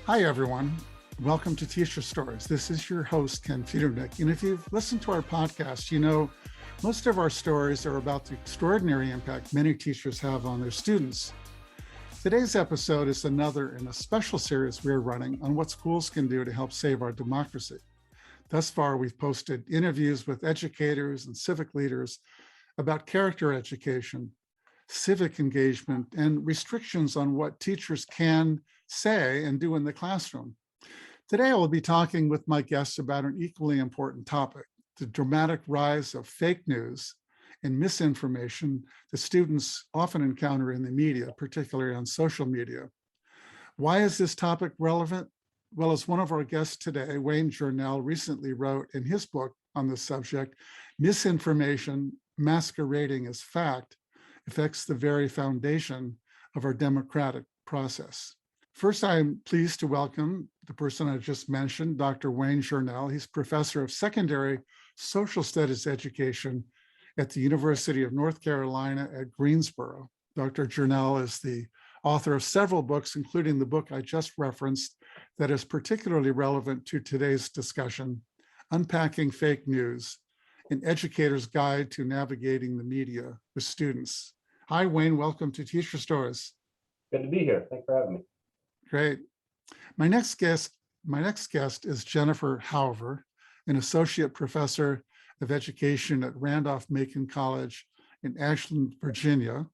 Hi, everyone. Welcome to Teacher Stories. This is your host, Ken Federnick. And if you've listened to our podcast, you know most of our stories are about the extraordinary impact many teachers have on their students. Today's episode is another in a special series we're running on what schools can do to help save our democracy. Thus far, we've posted interviews with educators and civic leaders about character education, civic engagement, and restrictions on what teachers can say and do in the classroom. Today, I will be talking with my guests about an equally important topic, the dramatic rise of fake news and misinformation that students often encounter in the media, particularly on social media. Why is this topic relevant? Well, as one of our guests today, Wayne Journell, recently wrote in his book on this subject, Misinformation Masquerading as Fact affects the very foundation of our democratic process. First, I'm pleased to welcome the person I just mentioned, Dr. Wayne Journell. He's professor of secondary social studies education at the University of North Carolina at Greensboro. Dr. Journell is the author of several books, including the book I just referenced that is particularly relevant to today's discussion, Unpacking Fake News, an educator's guide to navigating the media with students. Hi, Wayne, welcome to Teacher Stories. Good to be here. Thanks for having me. Great. My next guest is Jennifer Hauver, an associate professor of education at Randolph-Macon College in Ashland, Virginia.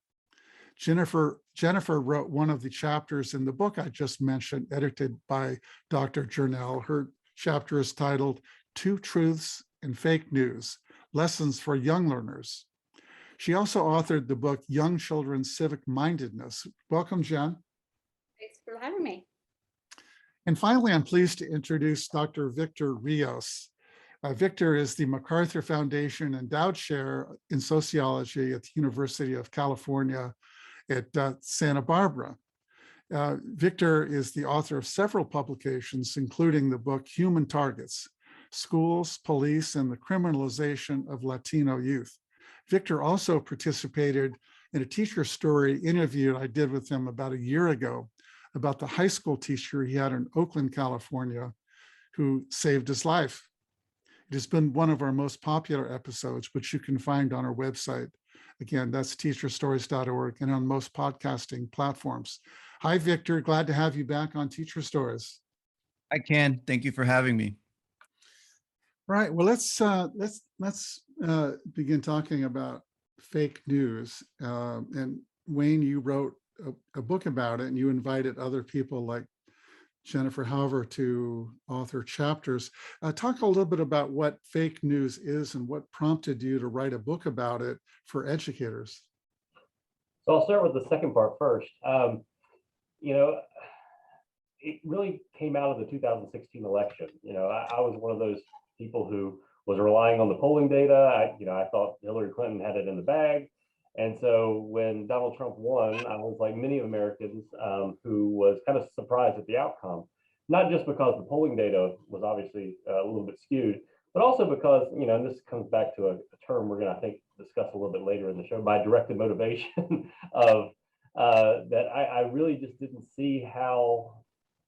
Jennifer wrote one of the chapters in the book I just mentioned, edited by Dr. Journell. Her chapter is titled Two Truths and Fake News, Lessons for Young Learners. She also authored the book Young Children's Civic Mindedness. Welcome, Jen. Thanks for having me. And finally, I'm pleased to introduce Dr. Victor Rios. Victor is the MacArthur Foundation Endowed Chair in Sociology at the University of California at Santa Barbara. Victor is the author of several publications, including the book Human Targets, Schools, Police, and the Criminalization of Latino Youth. Victor also participated in a teacher story interview I did with him about a year ago about the high school teacher he had in Oakland, California, who saved his life. It has been one of our most popular episodes, which you can find on our website. Again, that's teacherstories.org and on most podcasting platforms. Hi, Victor. Glad to have you back on Teacher Stories. I can. Thank you for having me. Right. Well, let's begin talking about fake news. And Wayne, you wrote a book about it, and you invited other people like Jennifer Hauver to author chapters. Talk a little bit about what fake news is and what prompted you to write a book about it for educators. So I'll start with the second part first. It really came out of the 2016 election. I was one of those people who was relying on the polling data. I thought Hillary Clinton had it in the bag. And so when Donald Trump won, I was like many Americans who was kind of surprised at the outcome, not just because the polling data was obviously a little bit skewed, but also because, and this comes back to a term we're going to, I think, discuss a little bit later in the show, by directed motivation of that I really just didn't see how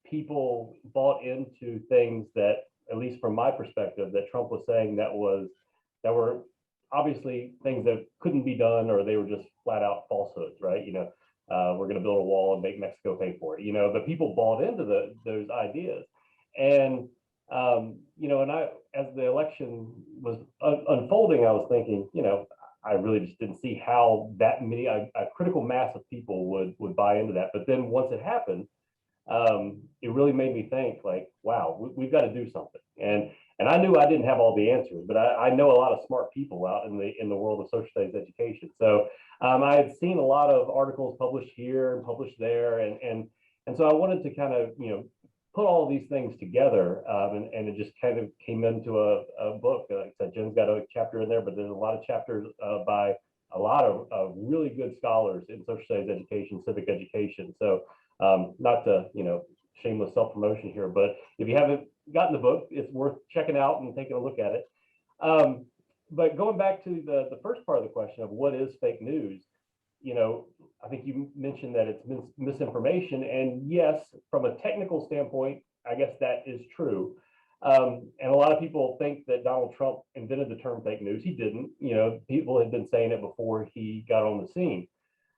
people bought into things that, at least from my perspective, that Trump was saying that were obviously things that couldn't be done, or they were just flat out falsehoods, right? We're going to build a wall and make Mexico pay for it. But people bought into those ideas, and and I, as the election was unfolding, I was thinking, I really just didn't see how that many a critical mass of people would buy into that. But then once it happened, it really made me think, like, wow, we've got to do something. And I knew I didn't have all the answers, but I know a lot of smart people out in the world of social studies education. So I had seen a lot of articles published here and published there, and so I wanted to kind of put all of these things together, and it just kind of came into a book. Like I said, Jen's got a chapter in there, but there's a lot of chapters by a lot of really good scholars in social studies education, civic education. So not to shameless self-promotion here, but if you haven't gotten the book, it's worth checking out and taking a look at it. But going back to the first part of the question of what is fake news, I think you mentioned that it's misinformation, and yes, from a technical standpoint, I guess that is true. And a lot of people think that Donald Trump invented the term fake news. He didn't. People had been saying it before he got on the scene.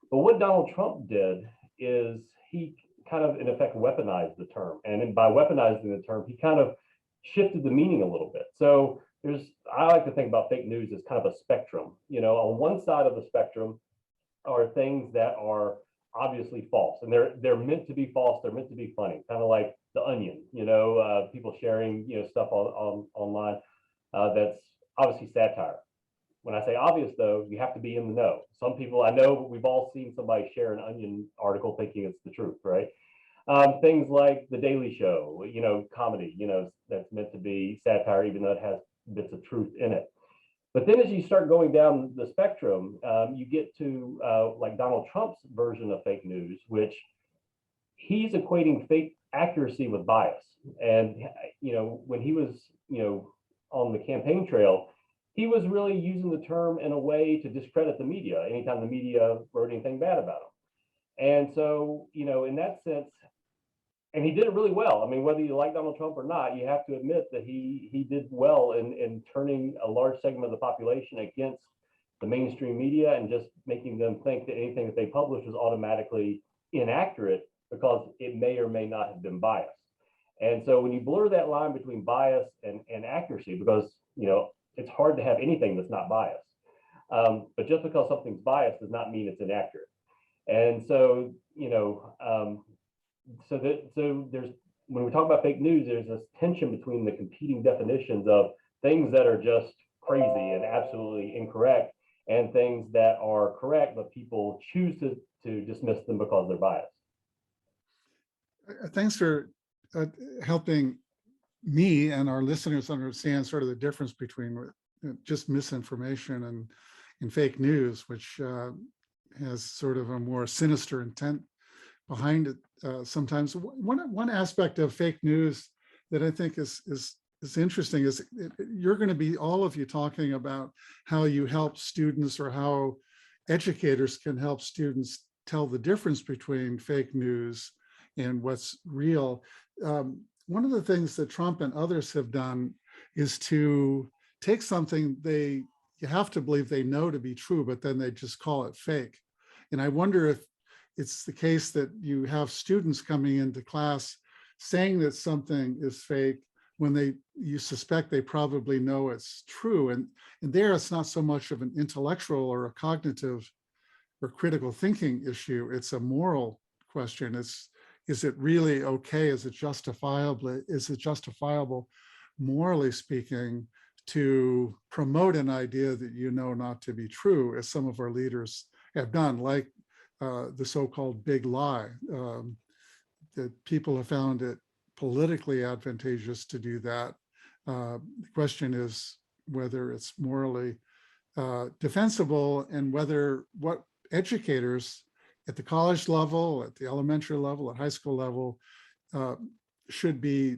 But what Donald Trump did is he kind of, in effect, weaponized the term. And by weaponizing the term, he kind of shifted the meaning a little bit. So I like to think about fake news as kind of a spectrum. On one side of the spectrum are things that are obviously false, and they're meant to be false. They're meant to be funny, kind of like The Onion. People sharing stuff online that's obviously satire. When I say obvious, though, you have to be in the know. Some people, I know we've all seen somebody share an Onion article thinking it's the truth, right? Things like The Daily Show, comedy, that's meant to be satire, even though it has bits of truth in it. But then as you start going down the spectrum, you get to like Donald Trump's version of fake news, which he's equating fake accuracy with bias. And, when he was, on the campaign trail, he was really using the term in a way to discredit the media anytime the media wrote anything bad about him. And so, in that sense, and he did it really well. I mean, whether you like Donald Trump or not, you have to admit that he did well in turning a large segment of the population against the mainstream media and just making them think that anything that they published was automatically inaccurate because it may or may not have been biased. And so when you blur that line between bias and accuracy, because, it's hard to have anything that's not biased. But just because something's biased does not mean it's inaccurate. And so, so there's, when we talk about fake news, there's this tension between the competing definitions of things that are just crazy and absolutely incorrect and things that are correct, but people choose to dismiss them because they're biased. Thanks for helping me and our listeners understand sort of the difference between just misinformation and fake news, which has sort of a more sinister intent behind it. Sometimes one aspect of fake news that I think is interesting is you're going to be, all of you, talking about how you help students or how educators can help students tell the difference between fake news and what's real. One of the things that Trump and others have done is to take something you have to believe they know to be true, but then they just call it fake. And I wonder if it's the case that you have students coming into class saying that something is fake when you suspect they probably know it's true. And there it's not so much of an intellectual or a cognitive or critical thinking issue. It's a moral question. Is it really okay? Is it justifiable, morally speaking, to promote an idea that you know not to be true, as some of our leaders have done, like the so-called big lie, that people have found it politically advantageous to do that. The question is whether it's morally defensible, and what educators at the college level, at the elementary level, at high school level, should be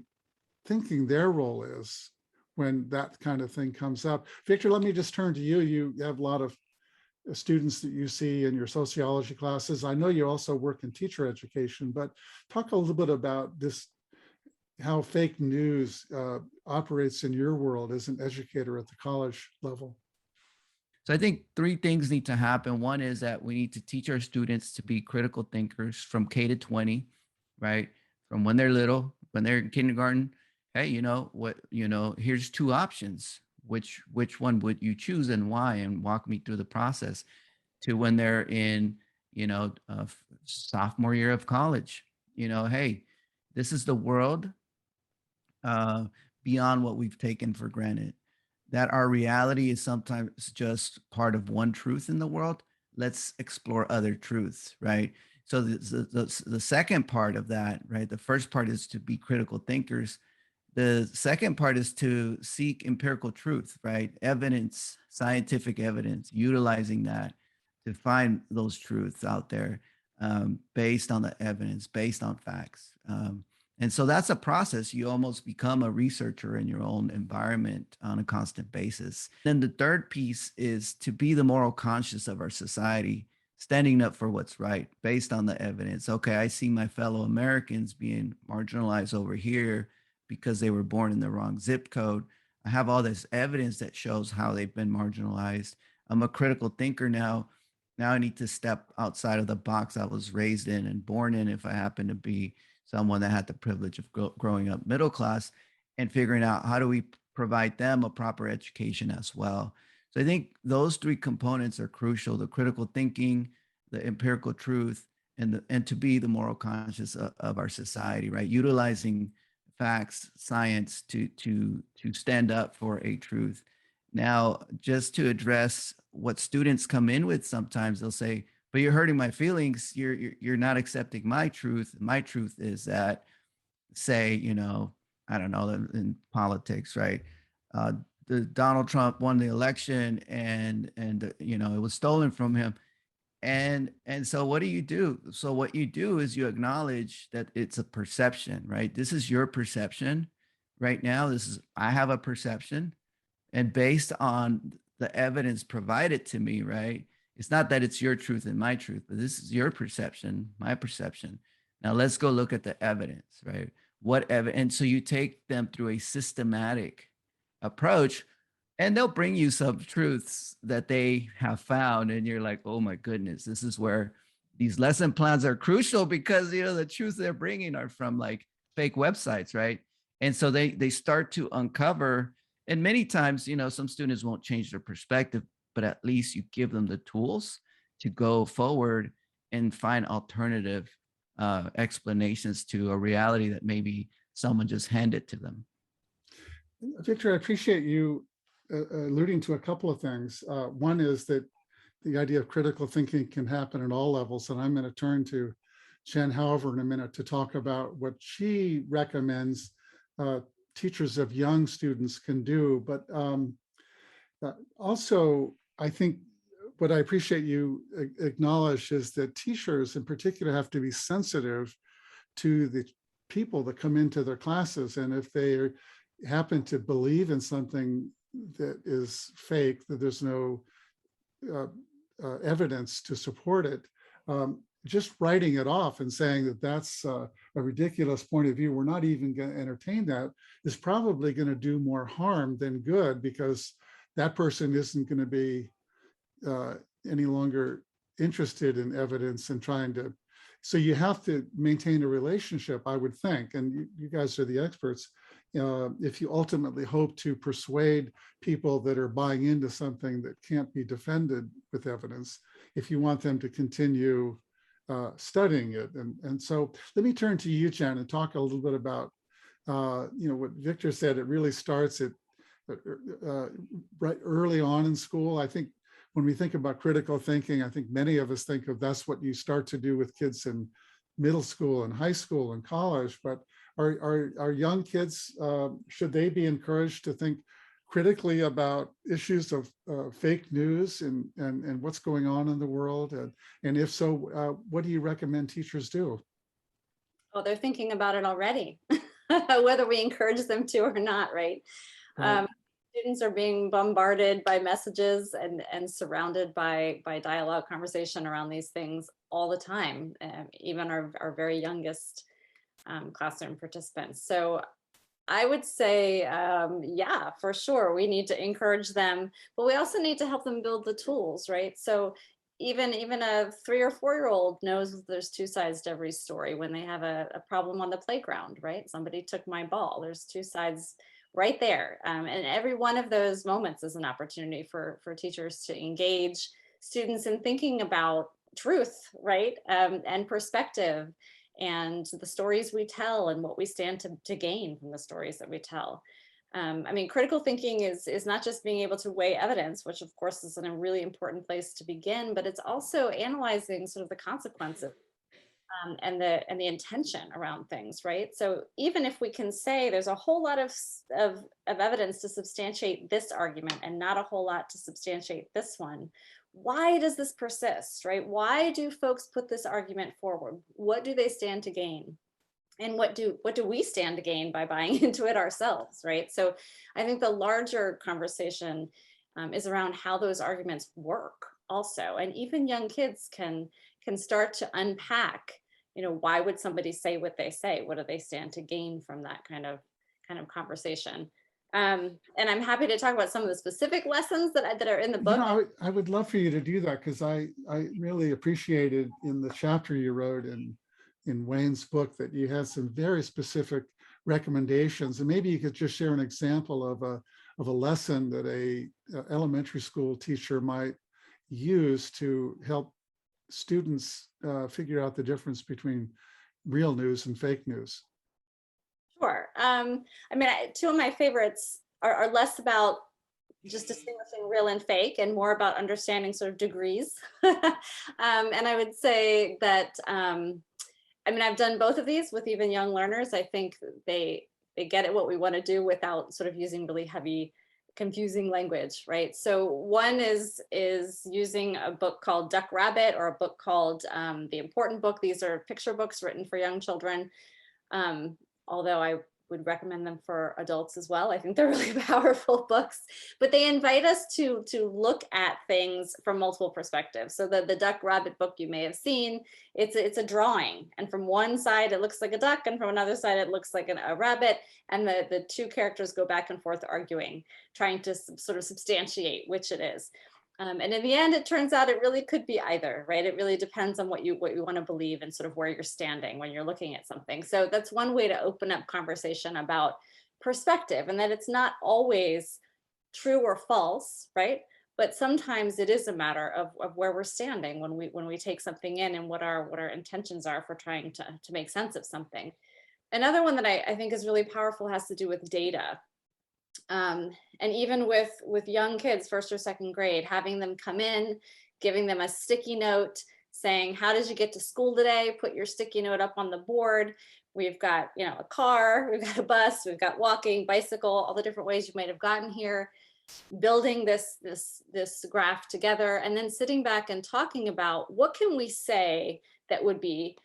thinking their role is when that kind of thing comes up. Victor, let me just turn to you. You have a lot of students that you see in your sociology classes. I know you also work in teacher education, but talk a little bit about this, how fake news operates in your world as an educator at the college level. So I think three things need to happen. One is that we need to teach our students to be critical thinkers from K to 20, right? From when they're little, when they're in kindergarten. Hey, here's two options. Which one would you choose and why? And walk me through the process. To when they're in, sophomore year of college. Hey, this is the world beyond what we've taken for granted. That our reality is sometimes just part of one truth in the world. Let's explore other truths, right? So the second part of that, right? The first part is to be critical thinkers. The second part is to seek empirical truth, right? Evidence, scientific evidence, utilizing that to find those truths out there based on the evidence, based on facts. And so that's a process. You almost become a researcher in your own environment on a constant basis. Then the third piece is to be the moral conscience of our society, standing up for what's right based on the evidence. Okay, I see my fellow Americans being marginalized over here because they were born in the wrong zip code. I have all this evidence that shows how they've been marginalized. I'm a critical thinker now. Now I need to step outside of the box I was raised in and born in, if I happen to be someone that had the privilege of growing up middle class, and figuring out how do we provide them a proper education as well. So I think those three components are crucial: the critical thinking, the empirical truth, and to be the moral conscience of our society, right? Utilizing facts, science to stand up for a truth. Now, just to address what students come in with, sometimes they'll say, "But you're hurting my feelings. You're not accepting my truth. My truth is that, say, I don't know, in politics, right? The Donald Trump won the election, and it was stolen from him, and so what do you do? So what you do is you acknowledge that it's a perception, right? This is your perception right now. I have a perception, and based on the evidence provided to me, right? It's not that it's your truth and my truth, but this is your perception, my perception. Now let's go look at the evidence, right? What evidence? And so you take them through a systematic approach, and they'll bring you some truths that they have found, and you're like, oh my goodness, this is where these lesson plans are crucial, because the truths they're bringing are from like fake websites, right? And so they start to uncover, and many times some students won't change their perspective, but at least you give them the tools to go forward and find alternative explanations to a reality that maybe someone just handed to them. Victor, I appreciate you alluding to a couple of things. One is that the idea of critical thinking can happen at all levels. And I'm going to turn to Jen Hauver in a minute to talk about what she recommends teachers of young students can do. But also, I think what I appreciate you acknowledge is that teachers in particular have to be sensitive to the people that come into their classes. And if they happen to believe in something that is fake, that there's no evidence to support it, just writing it off and saying that that's a ridiculous point of view, we're not even going to entertain that, is probably going to do more harm than good, because that person isn't going to be any longer interested in evidence and trying to. So you have to maintain a relationship, I would think, and you guys are the experts. If you ultimately hope to persuade people that are buying into something that can't be defended with evidence, if you want them to continue studying it. And so let me turn to you, Jen, and talk a little bit about what Victor said. It really starts at right early on in school. I think when we think about critical thinking, I think many of us think of that's what you start to do with kids in middle school and high school and college. But are young kids, should they be encouraged to think critically about issues of fake news and what's going on in the world? And if so, what do you recommend teachers do? Well, they're thinking about it already, whether we encourage them to or not, right? Right. Students are being bombarded by messages and surrounded by dialogue, conversation around these things all the time, even our very youngest classroom participants. So I would say, yeah, for sure, we need to encourage them, but we also need to help them build the tools, right? So even a 3 or 4-year-old knows there's two sides to every story. When they have a problem on the playground, right? Somebody took my ball. There's two sides right there. And every one of those moments is an opportunity for teachers to engage students in thinking about truth, right? And perspective, and the stories we tell and what we stand to gain from the stories that we tell. I mean, critical thinking is not just being able to weigh evidence, which of course is a really important place to begin, but it's also analyzing sort of the consequences and the intention around things, right? So even if we can say there's a whole lot of evidence to substantiate this argument and not a whole lot to substantiate this one, why does this persist, right? Why do folks put this argument forward? What do they stand to gain? And what do we stand to gain by buying into it ourselves, right? So I think the larger conversation is around how those arguments work, also. And even young kids can start to unpack, why would somebody say what they say? What do they stand to gain from that kind of conversation? And I'm happy to talk about some of the specific lessons that are in the book. I would love for you to do that, because I really appreciated in the chapter you wrote in Wayne's book that you had some very specific recommendations, and maybe you could just share an example of a lesson that a elementary school teacher might use to help students figure out the difference between real news and fake news. Sure. Two of my favorites are less about just distinguishing real and fake and more about understanding sort of degrees. And I would say that, I've done both of these with even young learners. I think they get at what we want to do without sort of using really heavy, confusing language, right? So one is using a book called Duck Rabbit, or a book called The Important Book. These are picture books written for young children. Although I would recommend them for adults as well. I think they're really powerful books, but they invite us to look at things from multiple perspectives. So the Duck Rabbit book you may have seen, it's a drawing, and from one side it looks like a duck, and from another side it looks like a rabbit, and the two characters go back and forth arguing, trying to sort of substantiate which it is. And in the end, it turns out it really could be either, right? It really depends on what you want to believe and sort of where you're standing when you're looking at something. So that's one way to open up conversation about perspective, and that it's not always true or false, right? But sometimes it is a matter of where we're standing when we take something in, and what our intentions are for trying to make sense of something. Another one that I think is really powerful has to do with data. And even with young kids, first or second grade, having them come in, giving them a sticky note saying, how did you get to school today? Put your sticky note up on the board. We've got, a car, we've got a bus, we've got walking, bicycle, all the different ways you might have gotten here, building this graph together, and then sitting back and talking about what can we say that would be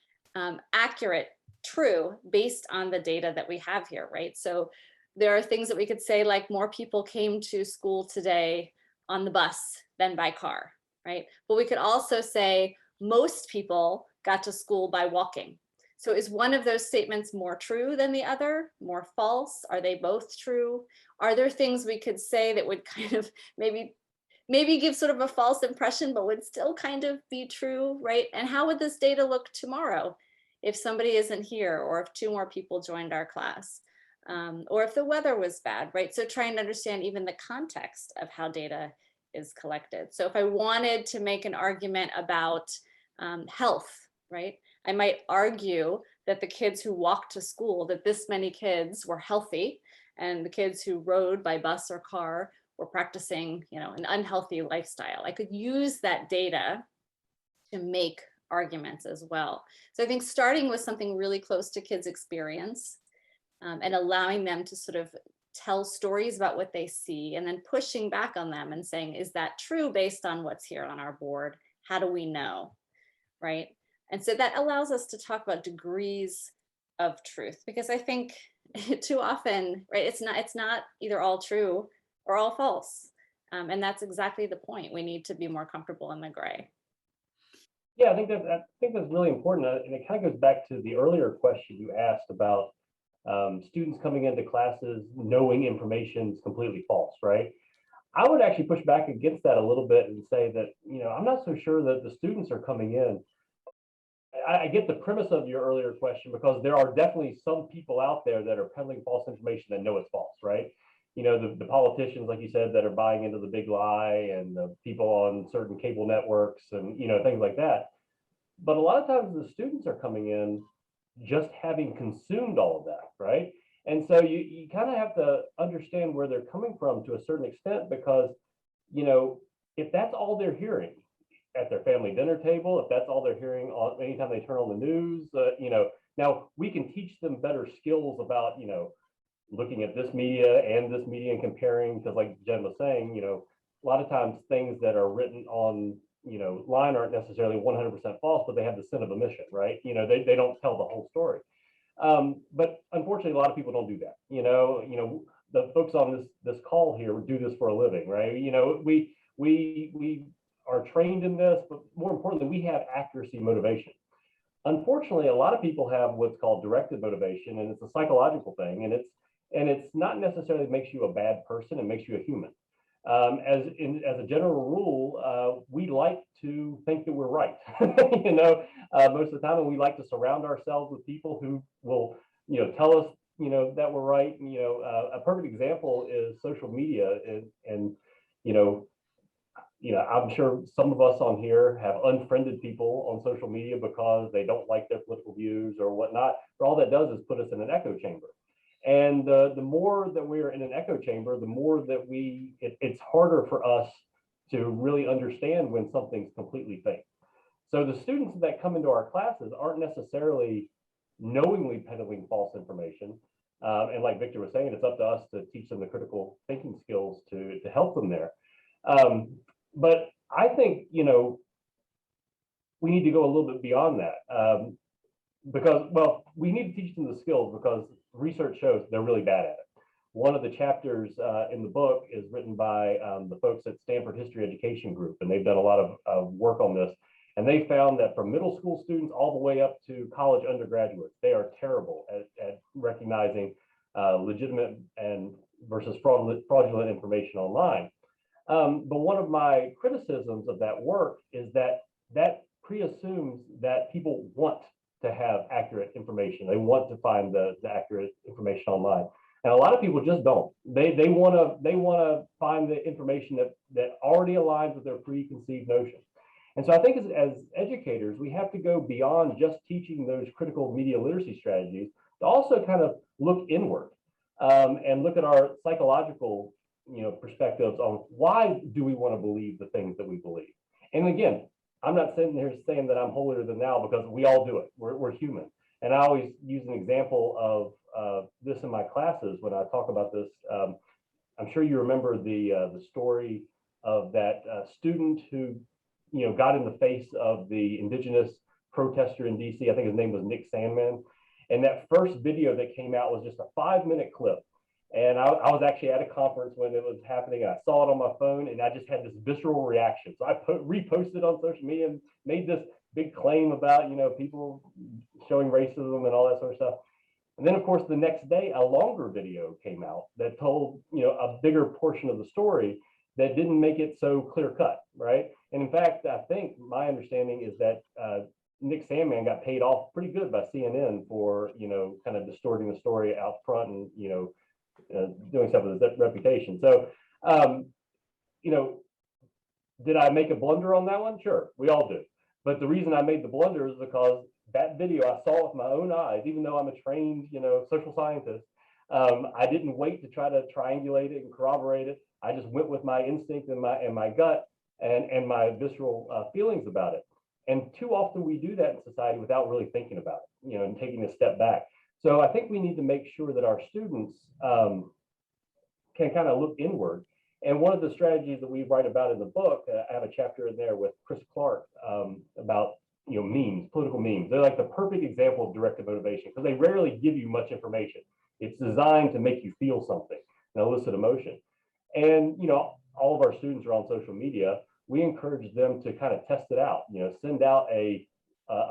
accurate, true, based on the data that we have here, right? So there are things that we could say, like more people came to school today on the bus than by car, right? But we could also say most people got to school by walking. So is one of those statements more true than the other, more false? Are they both true? Are there things we could say that would kind of maybe give sort of a false impression, but would still kind of be true, right? And how would this data look tomorrow if somebody isn't here, or if 2 more people joined our class? Or if the weather was bad, right? So trying to understand even the context of how data is collected. So if I wanted to make an argument about health, right? I might argue that the kids who walked to school, that this many kids were healthy, and the kids who rode by bus or car were practicing, an unhealthy lifestyle. I could use that data to make arguments as well. So I think starting with something really close to kids' experience, and allowing them to sort of tell stories about what they see, and then pushing back on them and saying, is that true based on what's here on our board? How do we know, right? And so that allows us to talk about degrees of truth, because I think too often, right, it's not either all true or all false. And that's exactly the point. We need to be more comfortable in the gray. Yeah, I think that's really important. And it kind of goes back to the earlier question you asked about students coming into classes knowing information is completely false, right? I would actually push back against that a little bit and say that, I'm not so sure that the students are coming in. I get the premise of your earlier question, because there are definitely some people out there that are peddling false information that know it's false, right? The politicians, like you said, that are buying into the big lie, and the people on certain cable networks, and, things like that. But a lot of times the students are coming in just having consumed all of that, right? And so you kind of have to understand where they're coming from to a certain extent, because, if that's all they're hearing at their family dinner table, if that's all they're hearing anytime they turn on the news, now we can teach them better skills about, looking at this media and comparing, because like Jen was saying, a lot of times things that are written on line aren't necessarily 100% false, but they have the sin of omission, right? They don't tell the whole story. But unfortunately, a lot of people don't do that. The folks on this call here do this for a living, right? We are trained in this, but more importantly, we have accuracy motivation. Unfortunately, a lot of people have what's called directed motivation, and it's a psychological thing, and it's not necessarily makes you a bad person, it makes you a human. As a general rule, we like to think that we're right, most of the time, and we like to surround ourselves with people who will, tell us, that we're right. And, a perfect example is social media, and I'm sure some of us on here have unfriended people on social media because they don't like their political views or whatnot. But all that does is put us in an echo chamber. And the more that we're in an echo chamber, the more that it's harder for us to really understand when something's completely fake. So the students that come into our classes aren't necessarily knowingly peddling false information. And like Victor was saying, it's up to us to teach them the critical thinking skills to help them there. But I think, we need to go a little bit beyond that. Because, well, we need to teach them the skills because research shows they're really bad at it. One of the chapters in the book is written by the folks at Stanford History Education Group, and they've done a lot of work on this. And they found that from middle school students all the way up to college undergraduates, they are terrible at recognizing legitimate and versus fraudulent information online. But one of my criticisms of that work is that preassumes that people want to have accurate information. They want to find the accurate information online. And a lot of people just don't. They want to find the information that already aligns with their preconceived notions. And so I think as educators, we have to go beyond just teaching those critical media literacy strategies to also kind of look inward and look at our psychological perspectives on why do we want to believe the things that we believe. And again, I'm not sitting here saying that I'm holier than thou because we all do it. We're human. And I always use an example of this in my classes when I talk about this. I'm sure you remember the story of that student who got in the face of the indigenous protester in DC. I think his name was Nick Sandman. And that first video that came out was just a 5-minute clip. And I was actually at a conference when it was happening. I saw it on my phone and I just had this visceral reaction. So I reposted on social media and made this big claim about, people showing racism and all that sort of stuff. And then of course, the next day, a longer video came out that told, a bigger portion of the story that didn't make it so clear cut, right? And in fact, I think my understanding is that Nick Sandman got paid off pretty good by CNN for, kind of distorting the story out front and, doing stuff with his reputation. So, did I make a blunder on that one? Sure, we all do. But the reason I made the blunder is because that video I saw with my own eyes, even though I'm a trained, social scientist, I didn't wait to try to triangulate it and corroborate it. I just went with my instinct and my gut and my visceral feelings about it. And too often we do that in society without really thinking about it, and taking a step back. So I think we need to make sure that our students can kind of look inward. And one of the strategies that we write about in the book, I have a chapter in there with Chris Clark about memes, political memes. They're like the perfect example of directed motivation because they rarely give you much information. It's designed to make you feel something and elicit emotion. And all of our students are on social media. We encourage them to kind of test it out. Send out a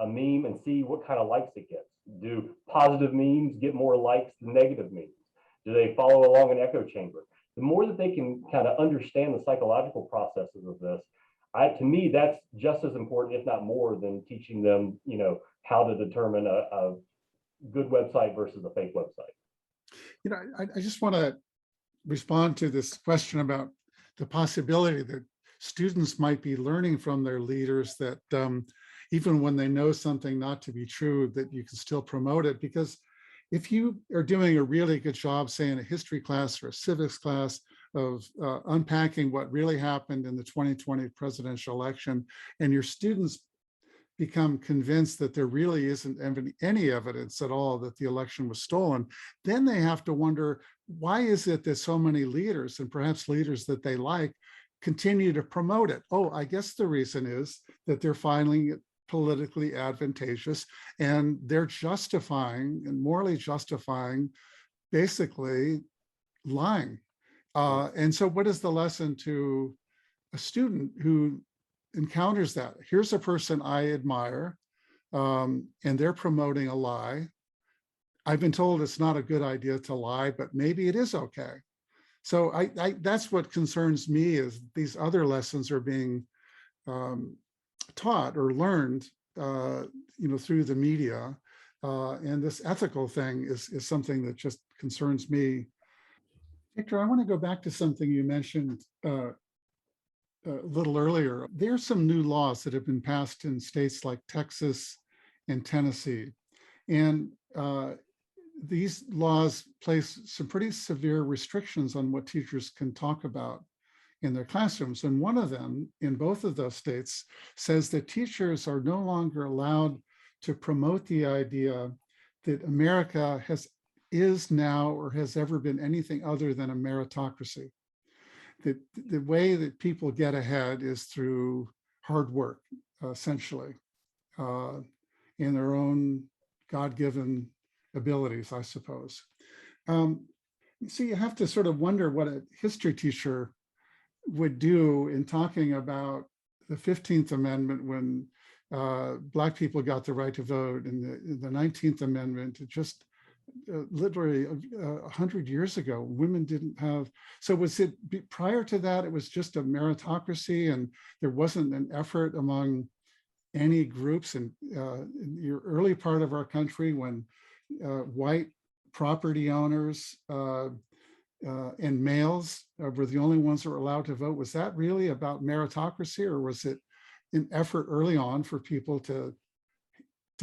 meme and see what kind of likes it gets. Do positive memes get more likes than negative memes? Do they follow along an echo chamber? The more that they can kind of understand the psychological processes of this, to me, that's just as important, if not more, than teaching them, how to determine a good website versus a fake website. I just want to respond to this question about the possibility that students might be learning from their leaders that even when they know something not to be true, that you can still promote it. Because if you are doing a really good job, say in a history class or a civics class, of unpacking what really happened in the 2020 presidential election, and your students become convinced that there really isn't any evidence at all that the election was stolen, then they have to wonder, why is it that so many leaders, and perhaps leaders that they like, continue to promote it? Oh, I guess the reason is that they're finding it politically advantageous and they're justifying and morally justifying basically lying. And so what is the lesson to a student who encounters that. Here's a person I admire, and they're promoting a lie. I've been told it's not a good idea to lie, but maybe it is okay. So that's what concerns me, is these other lessons are being taught or learned, through the media. And this ethical thing is something that just concerns me. Victor, I want to go back to something you mentioned a little earlier. There are some new laws that have been passed in states like Texas and Tennessee. And these laws place some pretty severe restrictions on what teachers can talk about in their classrooms. And one of them in both of those states says that teachers are no longer allowed to promote the idea that America is now or has ever been anything other than a meritocracy. That the way that people get ahead is through hard work, essentially, in their own God-given abilities, I suppose. So you have to sort of wonder what a history teacher would do in talking about the 15th Amendment when Black people got the right to vote, and the 19th Amendment, just literally 100 years ago, women didn't have. So was it prior to that, it was just a meritocracy and there wasn't an effort among any groups? And in the early part of our country, when white property owners and males were the only ones that were allowed to vote, was that really about meritocracy, or was it an effort early on for people to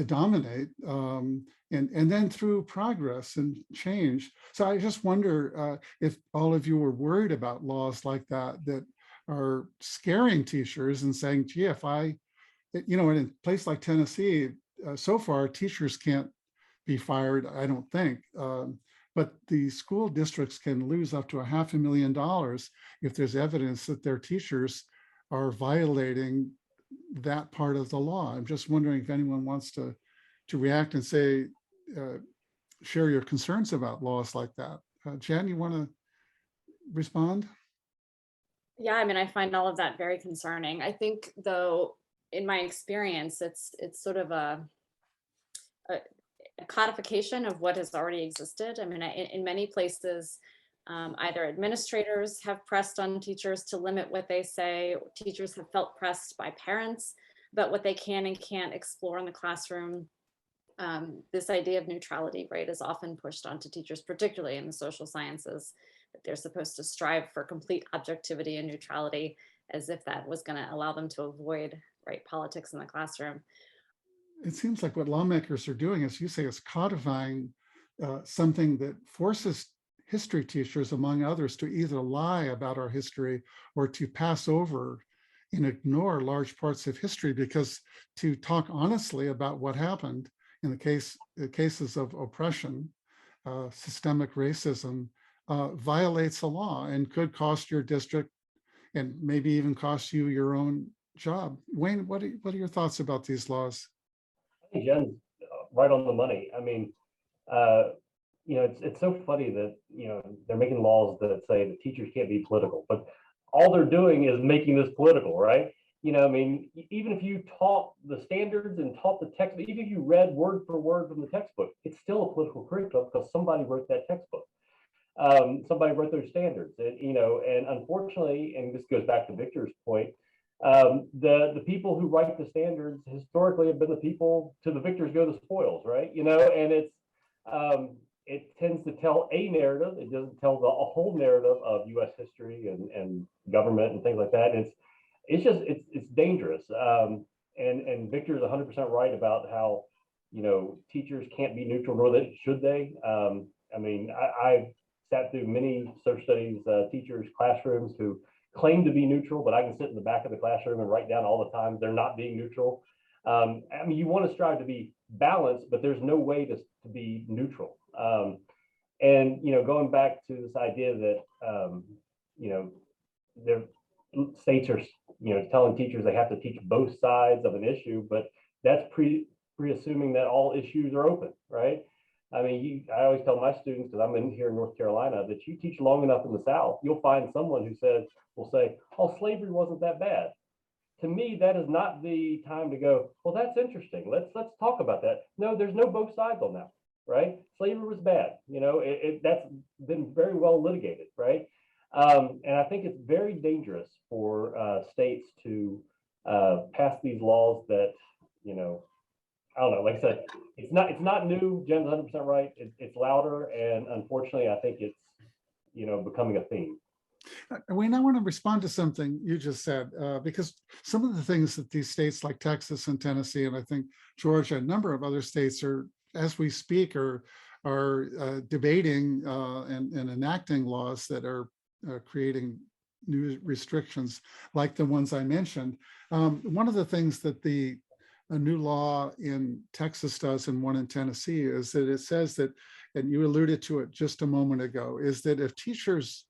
dominate, and then through progress and change? So I just wonder if all of you were worried about laws like that are scaring teachers and saying, gee, if in a place like Tennessee, so far teachers can't be fired, I don't think. But the school districts can lose up to $500,000 if there's evidence that their teachers are violating that part of the law. I'm just wondering if anyone wants to react and say, share your concerns about laws like that. Jen, you want to respond? Yeah, I mean, I find all of that very concerning. I think, though, in my experience, it's sort of a codification of what has already existed. I mean, in many places, either administrators have pressed on teachers to limit what they say, teachers have felt pressed by parents about what they can and can't explore in the classroom. This idea of neutrality, right, is often pushed onto teachers, particularly in the social sciences, that they're supposed to strive for complete objectivity and neutrality, as if that was going to allow them to avoid, right, politics in the classroom. It seems like what lawmakers are doing, as you say, is codifying something that forces history teachers, among others, to either lie about our history or to pass over and ignore large parts of history, because to talk honestly about what happened in the cases of oppression, systemic racism, violates the law and could cost your district and maybe even cost you your own job. Wayne, what are your thoughts about these laws? I think Jen's right on the money. I mean, it's so funny that, they're making laws that say that teachers can't be political, but all they're doing is making this political, right? I mean, even if you taught the standards and taught the text, even if you read word for word from the textbook, it's still a political curriculum because somebody wrote that textbook. Somebody wrote those standards, and unfortunately, and this goes back to Victor's point, the people who write the standards historically have been the people, to the victors go the spoils, right? And it tends to tell a narrative. It doesn't tell the whole narrative of U.S. history and government and things like that. And it's dangerous. And Victor's 100% right about how, teachers can't be neutral, nor should they. I mean, I've sat through many social studies teachers' classrooms who claim to be neutral, but I can sit in the back of the classroom and write down all the time they're not being neutral. I mean, you want to strive to be balanced, but there's no way to be neutral. And going back to this idea that their states are telling teachers they have to teach both sides of an issue, but that's pre-assuming that all issues are open, right? I mean, I always tell my students, because I'm here in North Carolina, that you teach long enough in the South, you'll find someone who will say, oh, slavery wasn't that bad. to me, that is not the time to go, well, that's interesting. Let's talk about that. No, there's no both sides on that, right? Slavery was bad. That's been very well litigated, right? And I think it's very dangerous for states to pass these laws that, I don't know. Like I said, it's not new. Jen's 100% right. It's louder, and unfortunately, I think it's becoming a theme. Wayne, I want to respond to something you just said, because some of the things that these states like Texas and Tennessee, and I think Georgia, a number of other states are, as we speak, are debating and enacting laws that are creating new restrictions like the ones I mentioned. One of the things that a new law in Texas does and one in Tennessee is that it says that, and you alluded to it just a moment ago, is that if teachers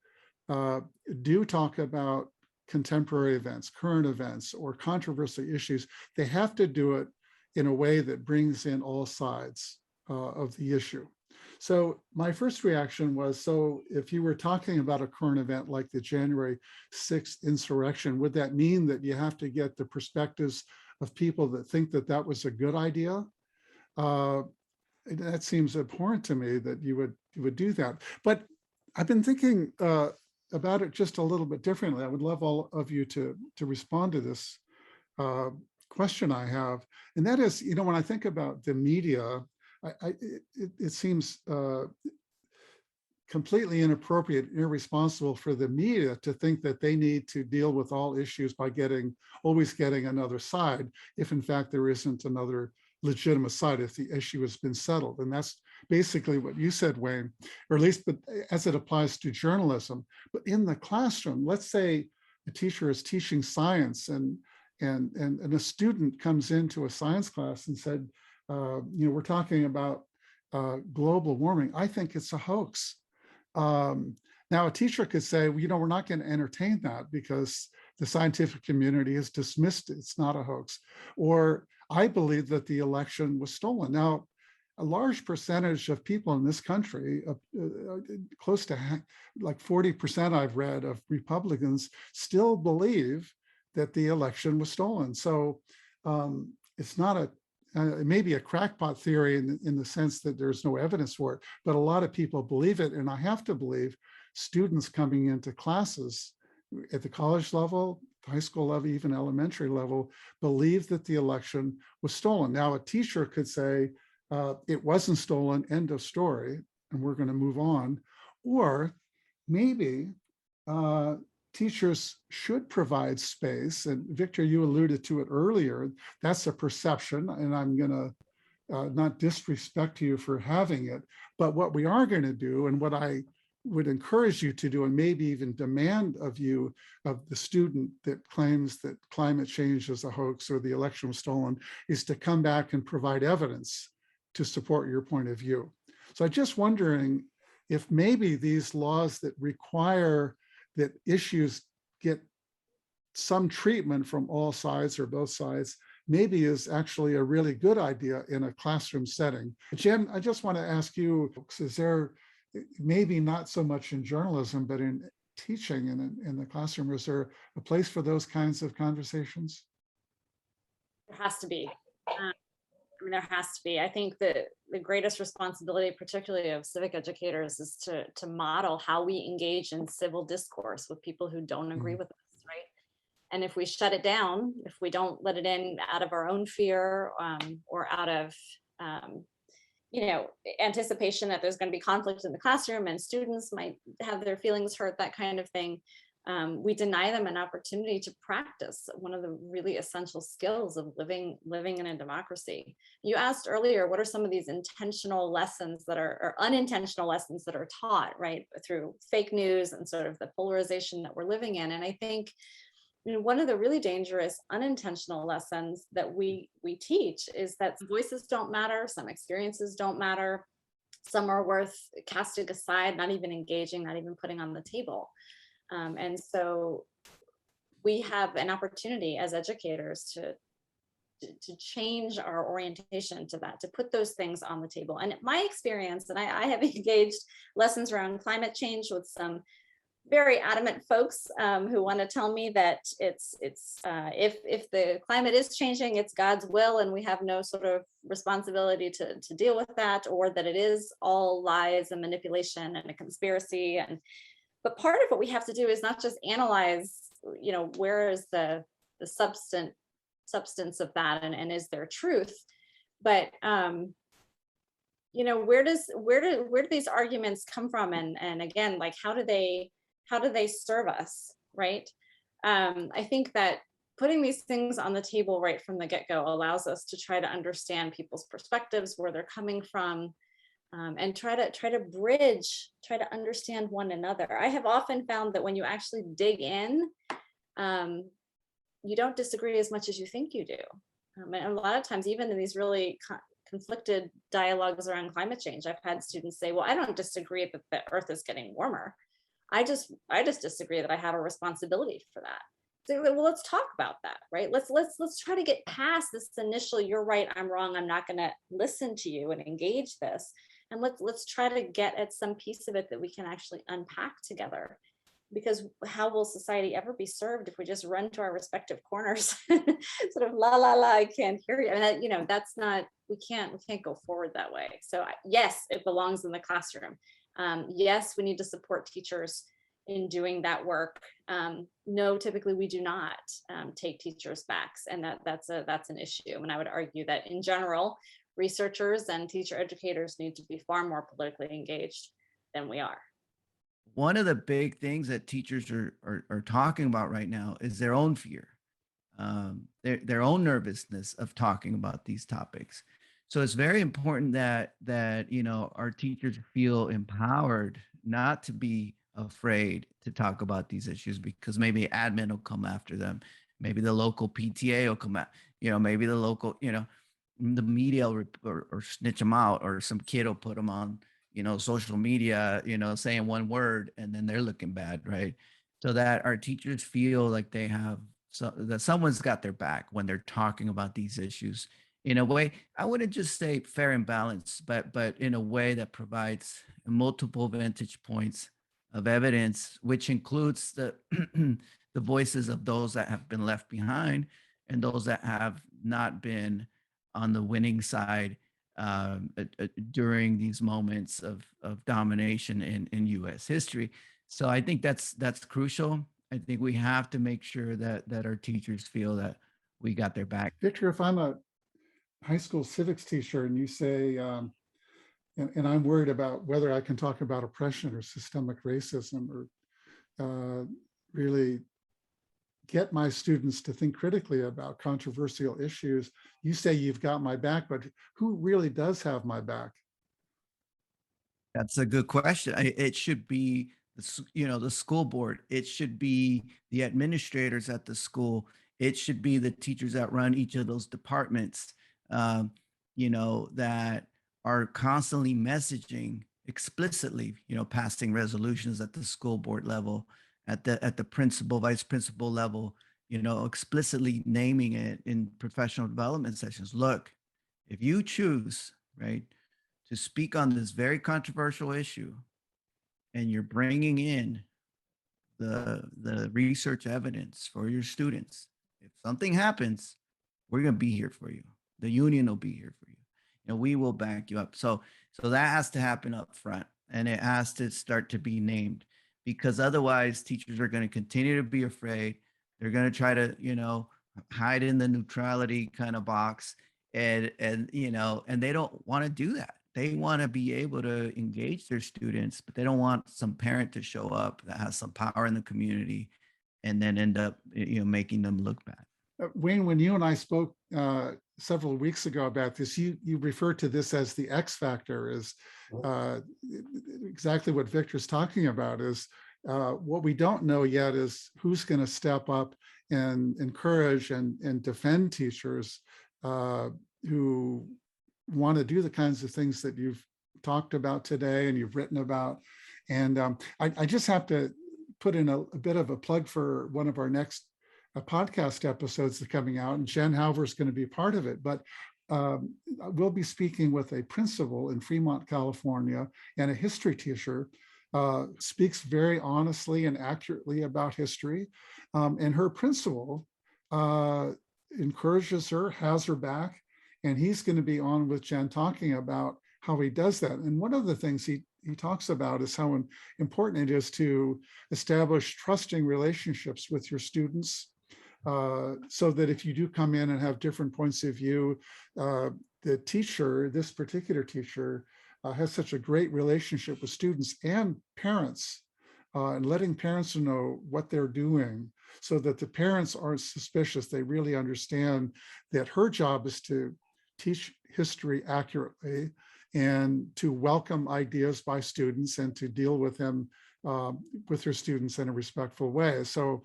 do talk about contemporary events, current events, or controversial issues, they have to do it in a way that brings in all sides of the issue. So my first reaction was, so if you were talking about a current event like the January 6th insurrection, would that mean that you have to get the perspectives of people that think that that was a good idea? That seems abhorrent to me that you would do that. But I've been thinking about it just a little bit differently. I would love all of you to respond to this question I have. And that is, when I think about the media, it seems completely inappropriate, irresponsible for the media to think that they need to deal with all issues by always getting another side, if in fact there isn't another legitimate side, if the issue has been settled. And that's basically what you said, Wayne, or at least, but as it applies to journalism. But in the classroom, let's say a teacher is teaching science and a student comes into a science class and said, we're talking about global warming. I think it's a hoax. Now a teacher could say, well, we're not going to entertain that because the scientific community has dismissed it. It's not a hoax. Or I believe that the election was stolen. Now, a large percentage of people in this country, close to like 40% I've read of Republicans, still believe that the election was stolen. So it's not it may be a crackpot theory in the sense that there's no evidence for it, but a lot of people believe it. And I have to believe students coming into classes at the college level, high school level, even elementary level, believe that the election was stolen. Now, a teacher could say, it wasn't stolen, end of story, and we're going to move on. Or maybe teachers should provide space. And Victor, you alluded to it earlier. That's a perception, and I'm going to not disrespect you for having it. But what we are going to do, and what I would encourage you to do, and maybe even demand of you, of the student that claims that climate change is a hoax or the election was stolen, is to come back and provide evidence to support your point of view. So I'm just wondering if maybe these laws that require that issues get some treatment from all sides or both sides, maybe is actually a really good idea in a classroom setting. Jen, I just want to ask you, is there, maybe not so much in journalism, but in teaching and in the classroom, is there a place for those kinds of conversations? There has to be. There has to be. I think that the greatest responsibility, particularly of civic educators, is to model how we engage in civil discourse with people who don't agree with us, right? And if we shut it down, if we don't let it in out of our own fear or out of anticipation that there's going to be conflict in the classroom and students might have their feelings hurt, that kind of thing, we deny them an opportunity to practice one of the really essential skills of living in a democracy. You asked earlier, what are some of these intentional lessons that are, or unintentional lessons that are taught, right, through fake news and sort of the polarization that we're living in? And I think one of the really dangerous unintentional lessons that we teach is that voices don't matter, some experiences don't matter, some are worth casting aside, not even engaging, not even putting on the table. And so we have an opportunity as educators to change our orientation to that, to put those things on the table. And my experience, and I have engaged lessons around climate change with some very adamant folks who want to tell me that it's if the climate is changing, it's God's will, and we have no sort of responsibility to deal with that, or that it is all lies and manipulation and a conspiracy. And but part of what we have to do is not just analyze, where is the substance of that, and is there truth, but where do these arguments come from, and again, like how do they serve us, right? I think that putting these things on the table right from the get-go allows us to try to understand people's perspectives, where they're coming from, and try to bridge, try to understand one another. I have often found that when you actually dig in, you don't disagree as much as you think you do. And a lot of times, even in these really conflicted dialogues around climate change, I've had students say, well, I don't disagree that the earth is getting warmer. I just disagree that I have a responsibility for that. So, well, let's talk about that, right? Let's try to get past this initial, you're right, I'm wrong, I'm not going to listen to you, and engage this. And let's try to get at some piece of it that we can actually unpack together. Because how will society ever be served if we just run to our respective corners, sort of la la la, I can't hear you. And that's not, we can't go forward that way. So yes, it belongs in the classroom. Yes, we need to support teachers in doing that work. No, typically we do not take teachers' backs, and that's an issue. And I would argue that in general, researchers and teacher educators need to be far more politically engaged than we are. One of the big things that teachers are talking about right now is their own fear, their own nervousness of talking about these topics. So it's very important that our teachers feel empowered not to be afraid to talk about these issues, because maybe admin will come after them, maybe the local PTA will come out, maybe the local, the media or snitch them out, or some kid will put them on social media, saying one word, and then they're looking bad, right? So that our teachers feel like they have, that someone's got their back when they're talking about these issues in a way, I wouldn't just say fair and balanced, but in a way that provides multiple vantage points of evidence, which includes the the voices of those that have been left behind and those that have not been on the winning side during these moments of domination in U.S. history. So I think that's crucial. I think we have to make sure that our teachers feel that we got their back. Victor, if I'm a high school civics teacher and you say, and I'm worried about whether I can talk about oppression or systemic racism, or really get my students to think critically about controversial issues, you say you've got my back, but who really does have my back? That's a good question. It should be, the school board. It should be the administrators at the school. It should be the teachers that run each of those departments, that are constantly messaging explicitly, passing resolutions at the school board level, at the principal, vice principal level, explicitly naming it in professional development sessions. Look, if you choose, right, to speak on this very controversial issue, and you're bringing in the research evidence for your students, if something happens, we're going to be here for you. The union will be here for you. We will back you up. So that has to happen up front, and it has to start to be named, because otherwise teachers are going to continue to be afraid. They're going to try to, hide in the neutrality kind of box, and they don't want to do that. They want to be able to engage their students, but they don't want some parent to show up that has some power in the community and then end up, making them look bad. Wayne, when you and I spoke several weeks ago about this, you referred to this as the X factor, is exactly what Victor's talking about. Is what we don't know yet is who's going to step up and encourage and defend teachers who want to do the kinds of things that you've talked about today and you've written about. And I just have to put in a bit of a plug for one of our next podcast episodes that are coming out, and Jen Hauver is going to be part of it. But we'll be speaking with a principal in Fremont, California, and a history teacher speaks very honestly and accurately about history. And her principal encourages her, has her back, and he's going to be on with Jen talking about how he does that. And one of the things he talks about is how important it is to establish trusting relationships with your students, so that if you do come in and have different points of view, the teacher, this particular teacher, has such a great relationship with students and parents, and letting parents know what they're doing so that the parents aren't suspicious. They really understand that her job is to teach history accurately and to welcome ideas by students and to deal with them, with her students in a respectful way. So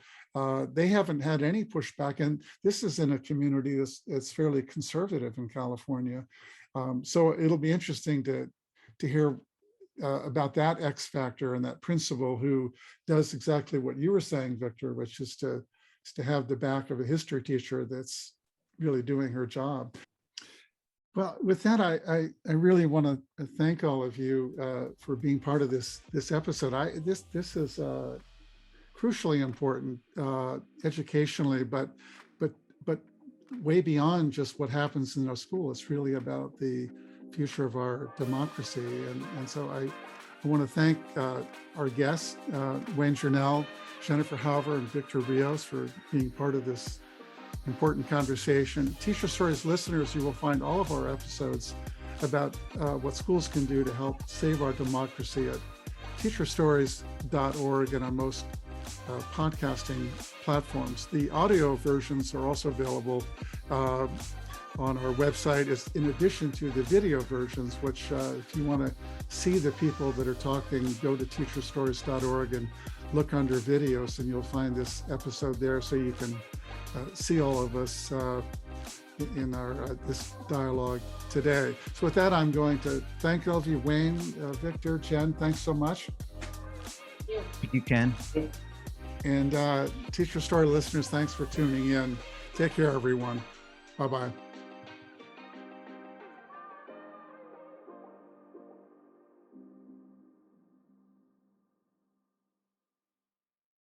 they haven't had any pushback. And this is in a community that's fairly conservative in California. So it'll be interesting to hear about that X factor and that principal who does exactly what you were saying, Victor, which is to have the back of a history teacher that's really doing her job. Well, with that, I really want to thank all of you for being part of this episode. This is crucially important educationally, but way beyond just what happens in our school. It's really about the future of our democracy, and so I want to thank our guests, Wayne Journell, Jennifer Hauver, and Victor Rios for being part of this important conversation. Teacher Stories listeners, you will find all of our episodes about what schools can do to help save our democracy at teacherstories.org and on most podcasting platforms. The audio versions are also available on our website, is in addition to the video versions, which if you want to see the people that are talking, go to teacherstories.org and look under videos and you'll find this episode there so you can see all of us in our this dialogue today. So with that, I'm going to thank all of you. Wayne, Victor, Jen, thanks so much. You can. And Teacher Story listeners, thanks for tuning in. Take care, everyone. Bye-bye.